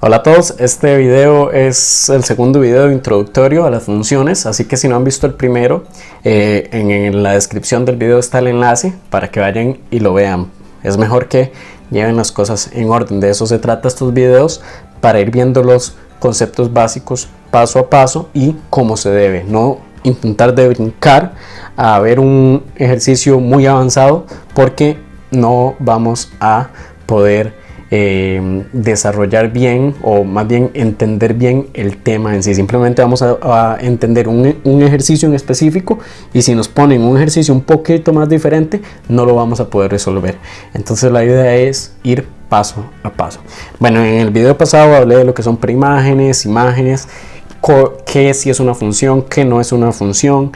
Hola a todos, este video es el segundo video introductorio a las funciones, así que si no han visto el primero, en la descripción del video está el enlace para que vayan y lo vean. Es mejor que lleven las cosas en orden, de eso se trata estos videos, para ir viendo los conceptos básicos paso a paso y cómo se debe, no intentar de brincar a ver un ejercicio muy avanzado porque no vamos a poder desarrollar bien o más bien entender bien el tema en sí. Simplemente vamos a entender un ejercicio en específico, y si nos ponen un ejercicio un poquito más diferente no lo vamos a poder resolver. Entonces la idea es ir paso a paso. Bueno, en el video pasado hablé de lo que son preimágenes, imágenes, qué si es una función, qué no es una función,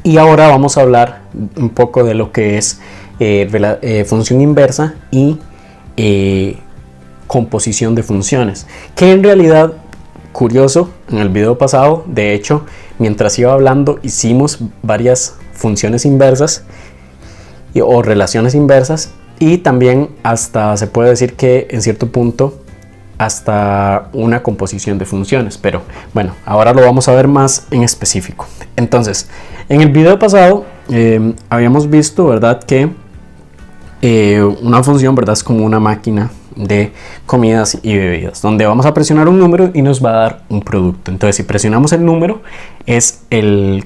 y ahora vamos a hablar un poco de lo que es función inversa y composición de funciones, que en realidad, curioso, en el video pasado, de hecho, mientras iba hablando hicimos varias funciones inversas o relaciones inversas, y también hasta se puede decir que en cierto punto hasta una composición de funciones, pero bueno, ahora lo vamos a ver más en específico. Entonces, en el video pasado habíamos visto, ¿verdad?, que una función, ¿verdad?, es como una máquina de comidas y bebidas, donde vamos a presionar un número y nos va a dar un producto. Entonces, si presionamos el número, es el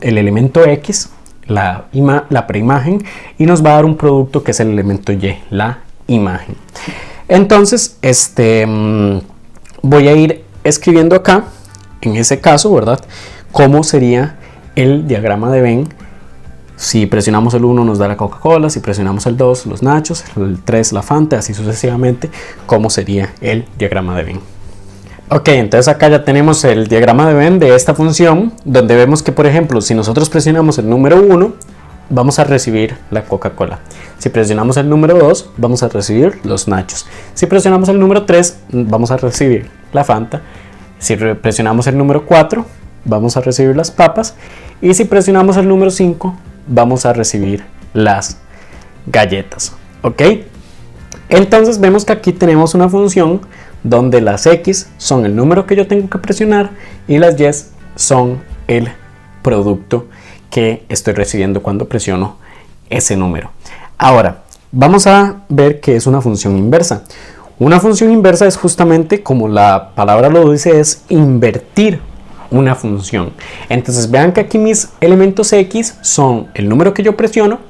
elemento X, la preimagen, y nos va a dar un producto que es el elemento Y, la imagen. Entonces, voy a ir escribiendo acá, en ese caso, ¿verdad?, cómo sería el diagrama de Venn. Si presionamos el 1 nos da la Coca-Cola, si presionamos el 2 los nachos, el 3 la Fanta, así sucesivamente, cómo sería el diagrama de Venn. Ok, entonces acá ya tenemos el diagrama de Venn de esta función, donde vemos que, por ejemplo, si nosotros presionamos el número 1, vamos a recibir la Coca-Cola. Si presionamos el número 2, vamos a recibir los nachos. Si presionamos el número 3, vamos a recibir la Fanta. Si presionamos el número 4, vamos a recibir las papas. Y si presionamos el número 5, vamos a recibir las galletas. ¿Ok? Entonces vemos que aquí tenemos una función donde las X son el número que yo tengo que presionar y las Y son el producto que estoy recibiendo cuando presiono ese número. Ahora, vamos a ver qué es una función inversa. Una función inversa es justamente, como la palabra lo dice, es invertir una función. Entonces vean que aquí mis elementos X son el número que yo presiono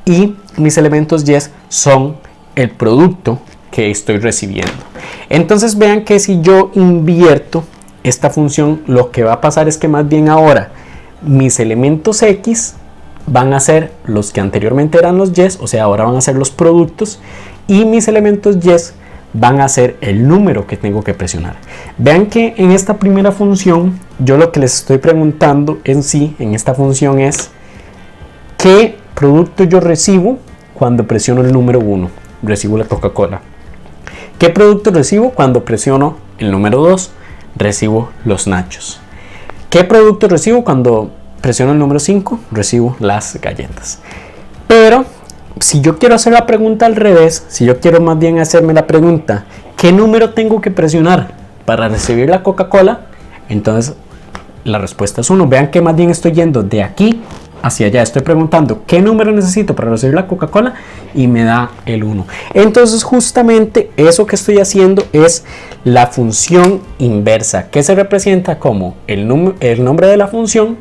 y mis elementos Y son el producto que estoy recibiendo. Entonces vean que si yo invierto esta función, lo que va a pasar es que más bien ahora mis elementos X van a ser los que anteriormente eran los Y, o sea, ahora van a ser los productos, y mis elementos Y van a ser el número que tengo que presionar. Vean que en esta primera función, yo lo que les estoy preguntando en sí, en esta función, es ¿qué producto yo recibo cuando presiono el número 1? Recibo la Coca-Cola. ¿Qué producto recibo cuando presiono el número 2? Recibo los nachos. ¿Qué producto recibo cuando presiono el número 5? Recibo las galletas. Pero si yo quiero hacer la pregunta al revés, si yo quiero más bien hacerme la pregunta ¿qué número tengo que presionar para recibir la Coca-Cola? Entonces la respuesta es 1. Vean que más bien estoy yendo de aquí hacia allá. Estoy preguntando ¿qué número necesito para recibir la Coca-Cola? Y me da el 1. Entonces justamente eso que estoy haciendo es la función inversa, que se representa como el nombre de la función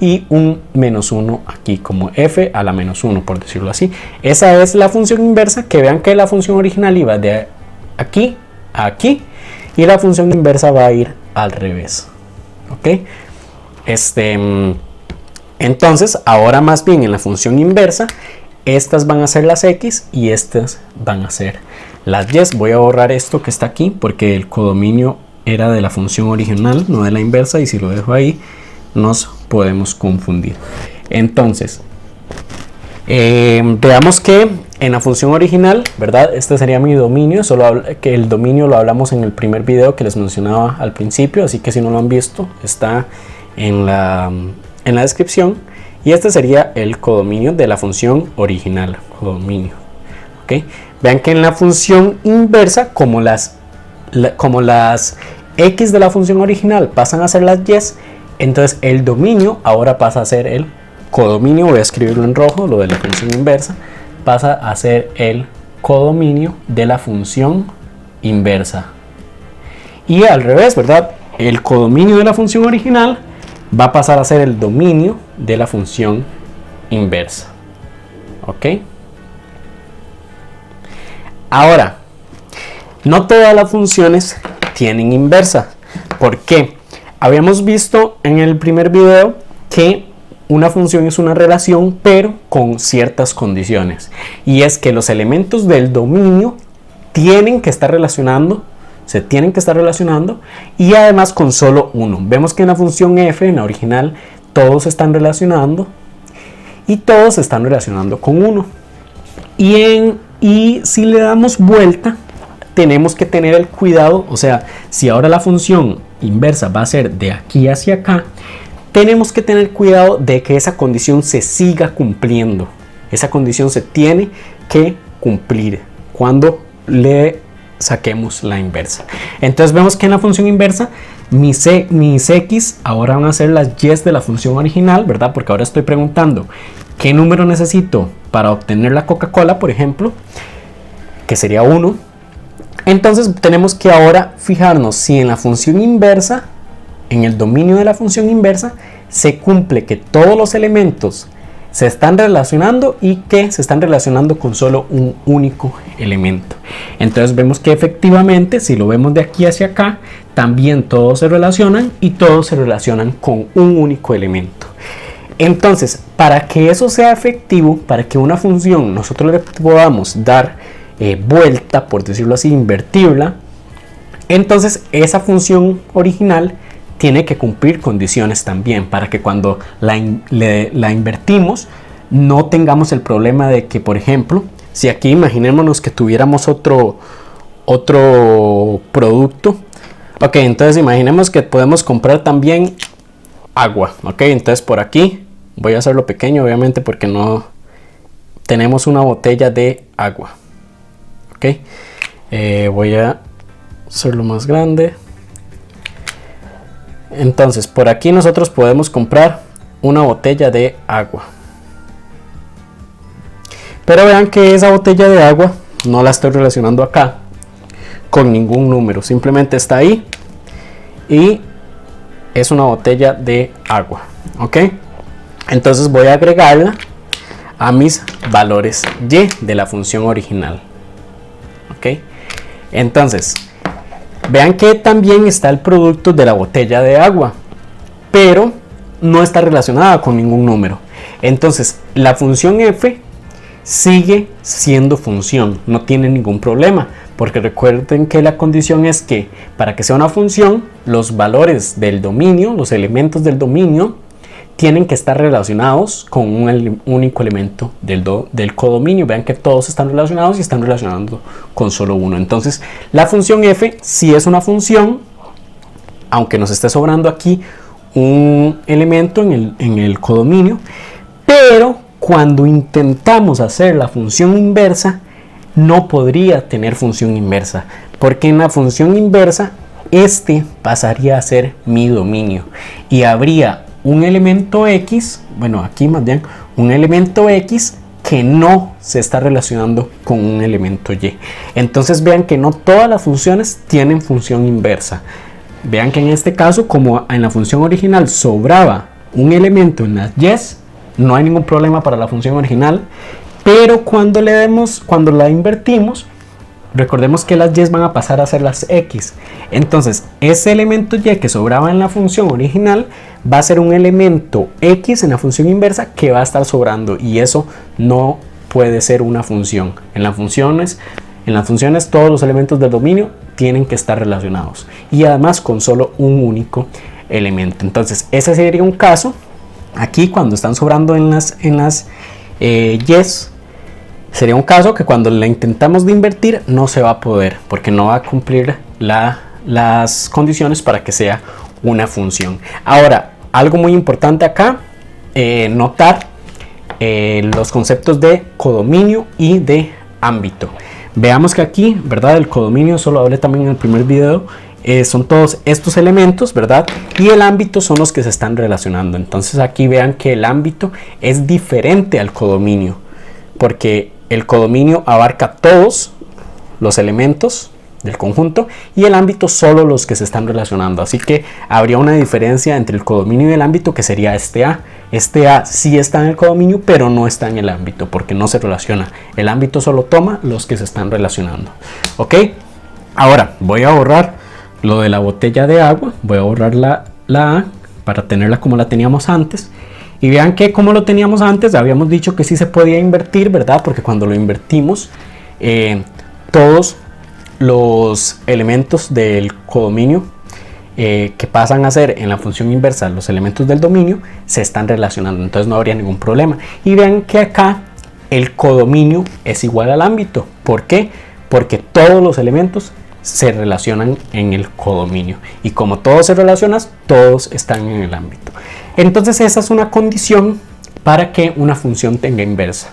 y un menos 1 aquí, como f a la menos 1, por decirlo así. Esa es la función inversa, que vean que la función original iba de aquí a aquí y la función inversa va a ir al revés. ¿Ok? Entonces ahora más bien en la función inversa, estas van a ser las X y estas van a ser las Y. Voy a borrar esto que está aquí porque el codominio era de la función original, no de la inversa, y si lo dejo ahí nos podemos confundir. Entonces veamos que en la función original, ¿verdad?, este sería mi dominio, solo que el dominio lo hablamos en el primer video que les mencionaba al principio, así que si no lo han visto está en la descripción, y este sería el codominio de la función original, codominio. ¿ok? Vean que en la función inversa, como las x de la función original pasan a ser las y, entonces el dominio ahora pasa a ser el codominio. Voy a escribirlo en rojo, lo de la función inversa pasa a ser el codominio de la función inversa. Y al revés, ¿verdad? El codominio de la función original va a pasar a ser el dominio de la función inversa. ¿Ok? Ahora, no todas las funciones tienen inversa. ¿Por qué? Habíamos visto en el primer video que una función es una relación, pero con ciertas condiciones. Y es que los elementos del dominio tienen que estar relacionando, se tienen que estar relacionando, y además con solo uno. Vemos que en la función f, en la original, todos se están relacionando y todos se están relacionando con 1. Y si le damos vuelta, tenemos que tener el cuidado, o sea, si ahora la función inversa va a ser de aquí hacia acá, tenemos que tener cuidado de que esa condición se siga cumpliendo. Esa condición se tiene que cumplir cuando le saquemos la inversa. Entonces vemos que en la función inversa mis x ahora van a ser las y de la función original, ¿verdad? Porque ahora estoy preguntando qué número necesito para obtener la Coca-Cola, por ejemplo, que sería 1. Entonces tenemos que ahora fijarnos si en la función inversa, en el dominio de la función inversa, se cumple que todos los elementos se están relacionando y que se están relacionando con solo un único elemento. Entonces vemos que efectivamente, si lo vemos de aquí hacia acá, también todos se relacionan y todos se relacionan con un único elemento. Entonces, para que eso sea efectivo, para que una función nosotros le podamos dar vuelta, por decirlo así, invertirla, entonces esa función original tiene que cumplir condiciones también, para que cuando la invertimos no tengamos el problema de que, por ejemplo, si aquí imaginémonos que tuviéramos otro producto, ok, entonces imaginemos que podemos comprar también agua, ok, entonces por aquí voy a hacerlo pequeño obviamente porque no tenemos una botella de agua, ok, voy a hacerlo más grande. Entonces por aquí nosotros podemos comprar una botella de agua, pero vean que esa botella de agua no la estoy relacionando acá con ningún número, simplemente está ahí y es una botella de agua, ok. Entonces voy a agregarla a mis valores y de la función original, ok. Entonces vean que también está el producto de la botella de agua, pero no está relacionada con ningún número. Entonces la función f sigue siendo función, no tiene ningún problema, porque recuerden que la condición es que para que sea una función, los valores del dominio, los elementos del dominio, tienen que estar relacionados con un único elemento del codominio. Vean que todos están relacionados y están relacionando con solo uno. Entonces la función f sí es una función, aunque nos esté sobrando aquí un elemento en el codominio, pero cuando intentamos hacer la función inversa no podría tener función inversa, porque en la función inversa este pasaría a ser mi dominio y habría un elemento x, bueno aquí más bien un elemento x que no se está relacionando con un elemento y. Entonces vean que no todas las funciones tienen función inversa. Vean que en este caso, como en la función original sobraba un elemento en las y, no hay ningún problema para la función original, pero cuando la invertimos, recordemos que las y van a pasar a ser las x. Entonces ese elemento y que sobraba en la función original va a ser un elemento x en la función inversa que va a estar sobrando, y eso no puede ser una función. En las funciones todos los elementos del dominio tienen que estar relacionados y además con solo un único elemento. Entonces ese sería un caso aquí cuando están sobrando en las yes. Sería un caso que cuando la intentamos de invertir no se va a poder, porque no va a cumplir las condiciones para que sea una función. Ahora, algo muy importante acá, notar los conceptos de codominio y de ámbito. Veamos que aquí, ¿verdad? El codominio, eso lo hablé también en el primer video, son todos estos elementos, ¿verdad? Y el ámbito son los que se están relacionando. Entonces aquí vean que el ámbito es diferente al codominio, porque el codominio abarca todos los elementos del conjunto y el ámbito solo los que se están relacionando. Así que habría una diferencia entre el codominio y el ámbito, que sería este A. Este A sí está en el codominio, pero no está en el ámbito porque no se relaciona. El ámbito solo toma los que se están relacionando. Ok, ahora voy a borrar lo de la botella de agua. Voy a borrar la A para tenerla como la teníamos antes. Y vean que como lo teníamos antes, habíamos dicho que sí se podía invertir, ¿verdad? Porque cuando lo invertimos, todos los elementos del codominio que pasan a ser en la función inversa los elementos del dominio se están relacionando, entonces no habría ningún problema. Y vean que acá el codominio es igual al ámbito. ¿Por qué? Porque todos los elementos se relacionan en el codominio, y como todos se relacionan, todos están en el ámbito. Entonces esa es una condición para que una función tenga inversa.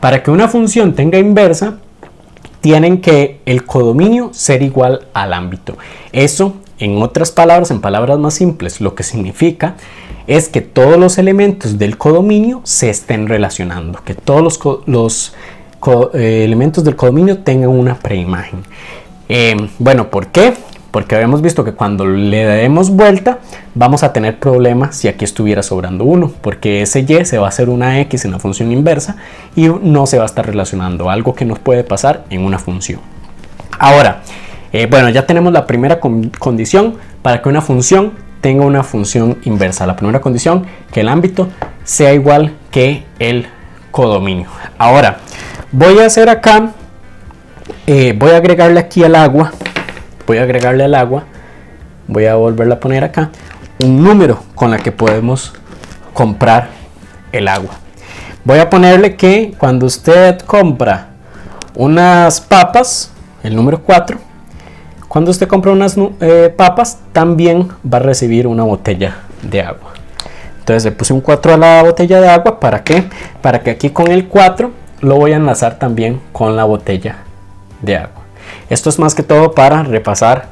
Para que una función tenga inversa, tienen que el codominio ser igual al ámbito. Eso, en otras palabras, en palabras más simples, lo que significa es que todos los elementos del codominio se estén relacionando, que todos los elementos del codominio tengan una preimagen. Bueno, ¿por qué? Porque habíamos visto que cuando le demos vuelta vamos a tener problemas si aquí estuviera sobrando 1, porque ese y se va a hacer una x en la función inversa y no se va a estar relacionando, algo que nos puede pasar en una función. Ahora, bueno, ya tenemos la primera condición para que una función tenga una función inversa. La primera condición, que el ámbito sea igual que el codominio. Ahora, voy a hacer acá, voy a agregarle aquí al agua. Voy a agregarle al agua, voy a volverla a poner acá, un número con la que podemos comprar el agua. Voy a ponerle que cuando usted compra unas papas, el número 4, cuando usted compra unas papas, también va a recibir una botella de agua. Entonces le puse un 4 a la botella de agua. ¿Para qué? Para que aquí con el 4 lo voy a enlazar también con la botella de agua. Esto es más que todo para repasar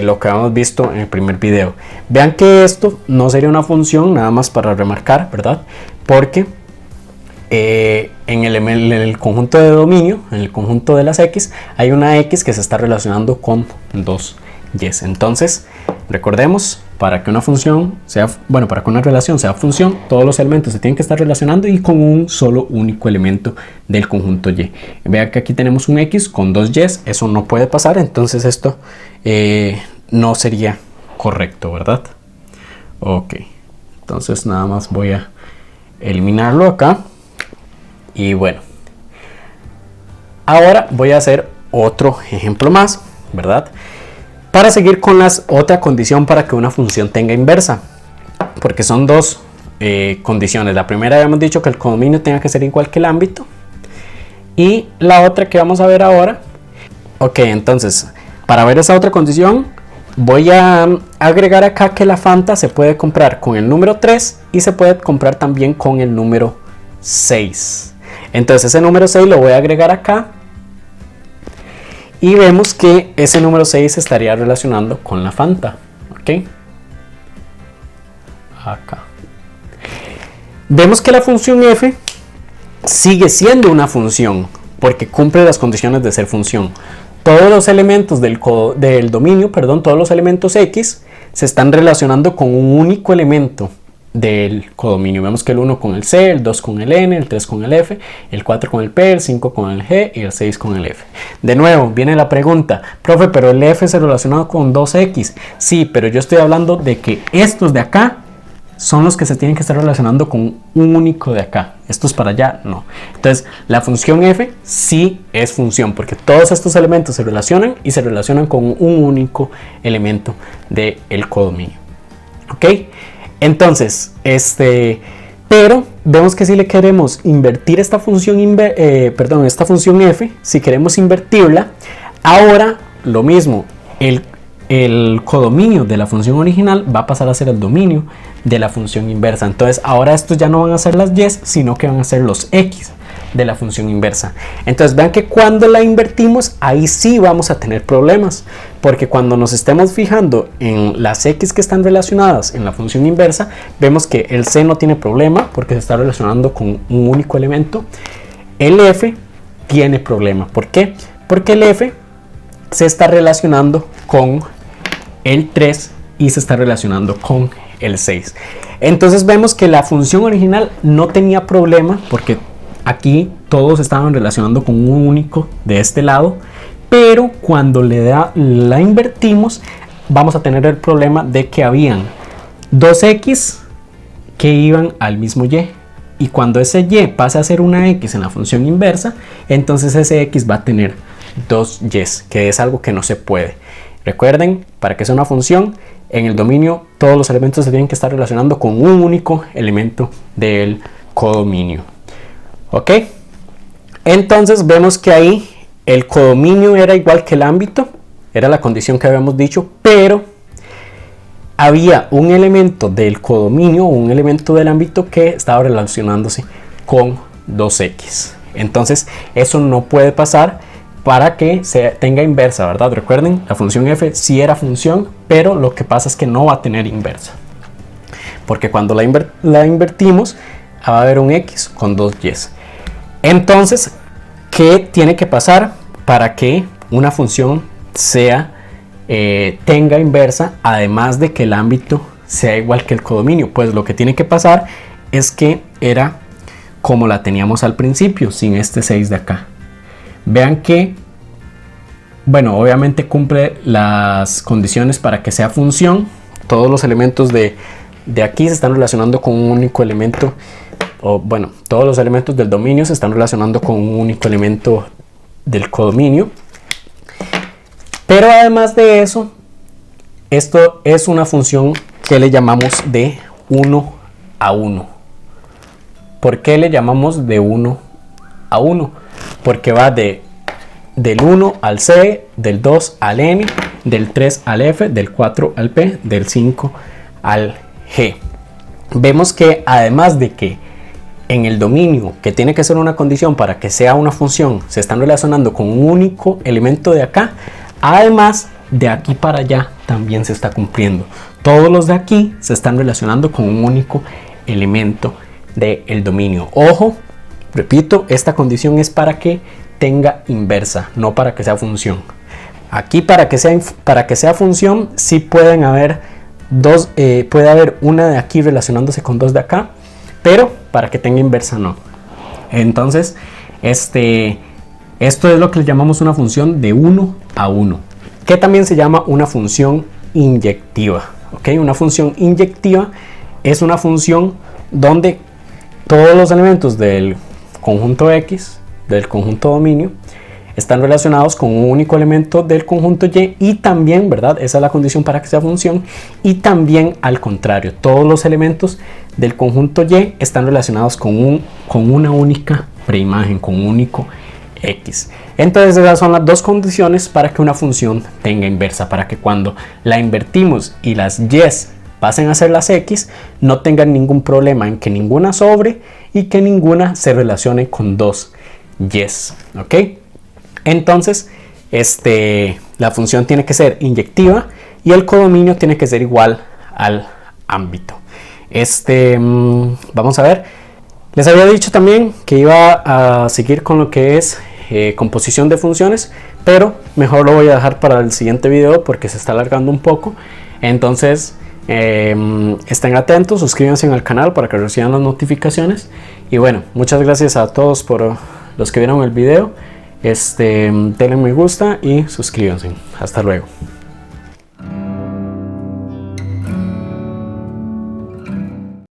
lo que habíamos visto en el primer video. Vean que esto no sería una función, nada más para remarcar, ¿verdad? Porque en el conjunto de dominio, en el conjunto de las x, hay una x que se está relacionando con dos y. Entonces, recordemos, para que una función sea, bueno, para que una relación sea función, todos los elementos se tienen que estar relacionando y con un solo único elemento del conjunto y. Vean que aquí tenemos un x con dos y, eso no puede pasar, entonces esto no sería correcto, ¿verdad? Ok, entonces nada más voy a eliminarlo acá. Y bueno, ahora voy a hacer otro ejemplo más, ¿verdad? Para seguir con otra condición para que una función tenga inversa, porque son dos condiciones. La primera habíamos dicho que el codominio tenga que ser igual que el ámbito, y la otra que vamos a ver ahora. Ok, entonces para ver esa otra condición voy a agregar acá que la Fanta se puede comprar con el número 3 y se puede comprar también con el número 6. Entonces ese número 6 lo voy a agregar acá. Y vemos que ese número 6 se estaría relacionando con la Fanta. ¿Ok? Acá. Vemos que la función f sigue siendo una función porque cumple las condiciones de ser función. Todos los elementos del dominio, todos los elementos x se están relacionando con un único elemento del codominio. Vemos que el 1 con el C, el 2 con el N, el 3 con el F, el 4 con el P, el 5 con el G y el 6 con el F. De nuevo, viene la pregunta, profe, pero el F se relaciona con 2X. Sí, pero yo estoy hablando de que estos de acá son los que se tienen que estar relacionando con un único de acá. Estos para allá, no. Entonces, la función F sí es función, porque todos estos elementos se relacionan y se relacionan con un único elemento del codominio. ¿Ok? Entonces, pero vemos que si le queremos invertir esta función, esta función f, si queremos invertirla, ahora lo mismo, el codominio de la función original va a pasar a ser el dominio de la función inversa. Entonces, ahora estos ya no van a ser las y, sino que van a ser los x. de la función inversa. Entonces vean que cuando la invertimos, ahí sí vamos a tener problemas, porque cuando nos estemos fijando en las x que están relacionadas en la función inversa, vemos que el c no tiene problema porque se está relacionando con un único elemento. El f tiene problema. ¿Por qué? Porque el f se está relacionando con el 3 y se está relacionando con el 6. Entonces vemos que la función original no tenía problema porque aquí todos estaban relacionando con un único de este lado, pero cuando la invertimos vamos a tener el problema de que habían dos x que iban al mismo y, y cuando ese y pasa a ser una x en la función inversa, entonces ese x va a tener dos y's, que es algo que no se puede. Recuerden, para que sea una función, en el dominio todos los elementos se tienen que estar relacionando con un único elemento del codominio. ¿Ok? Entonces vemos que ahí el codominio era igual que el ámbito, era la condición que habíamos dicho, pero había un elemento del codominio, un elemento del ámbito que estaba relacionándose con 2x. Entonces eso no puede pasar para que se tenga inversa, ¿verdad? Recuerden, la función f sí era función, pero lo que pasa es que no va a tener inversa, porque cuando la invertimos va a haber un x con dos y's. Entonces, ¿qué tiene que pasar para que una función tenga inversa, además de que el ámbito sea igual que el codominio? Pues lo que tiene que pasar es que era como la teníamos al principio, sin este 6 de acá. Vean que, bueno, obviamente cumple las condiciones para que sea función. Todos los elementos de aquí se están relacionando con un único elemento, o bueno, todos los elementos del dominio se están relacionando con un único elemento del codominio. Pero además de eso, esto es una función que le llamamos de 1 a 1. ¿Por qué le llamamos de 1 a 1? Porque va del 1 al c, del 2 al n, del 3 al f, del 4 al p, del 5 al g. Vemos que además de que en el dominio, que tiene que ser una condición para que sea una función, se están relacionando con un único elemento de acá, además de aquí para allá también se está cumpliendo. Todos los de aquí se están relacionando con un único elemento del dominio. Ojo, repito, esta condición es para que tenga inversa, no para que sea función. Aquí para que sea función sí pueden haber dos, puede haber una de aquí relacionándose con dos de acá, pero para que tenga inversa no. Entonces esto es lo que le llamamos una función de 1 a 1, que también se llama una función inyectiva. ¿Ok? Una función inyectiva es una función donde todos los elementos del conjunto X, del conjunto dominio, están relacionados con un único elemento del conjunto Y, y también, ¿verdad? Esa es la condición para que sea función, y también al contrario, todos los elementos del conjunto Y están relacionados con una única preimagen, con un único X. Entonces esas son las dos condiciones para que una función tenga inversa, para que cuando la invertimos y las Y's pasen a ser las X, no tengan ningún problema en que ninguna sobre y que ninguna se relacione con dos Y's. ¿Ok? Entonces, la función tiene que ser inyectiva y el codominio tiene que ser igual al ámbito. Vamos a ver. Les había dicho también que iba a seguir con lo que es composición de funciones, pero mejor lo voy a dejar para el siguiente video porque se está alargando un poco. Entonces, estén atentos, suscríbanse al canal para que reciban las notificaciones. Y bueno, muchas gracias a todos por los que vieron el video. Denle me gusta y suscríbanse. Hasta luego.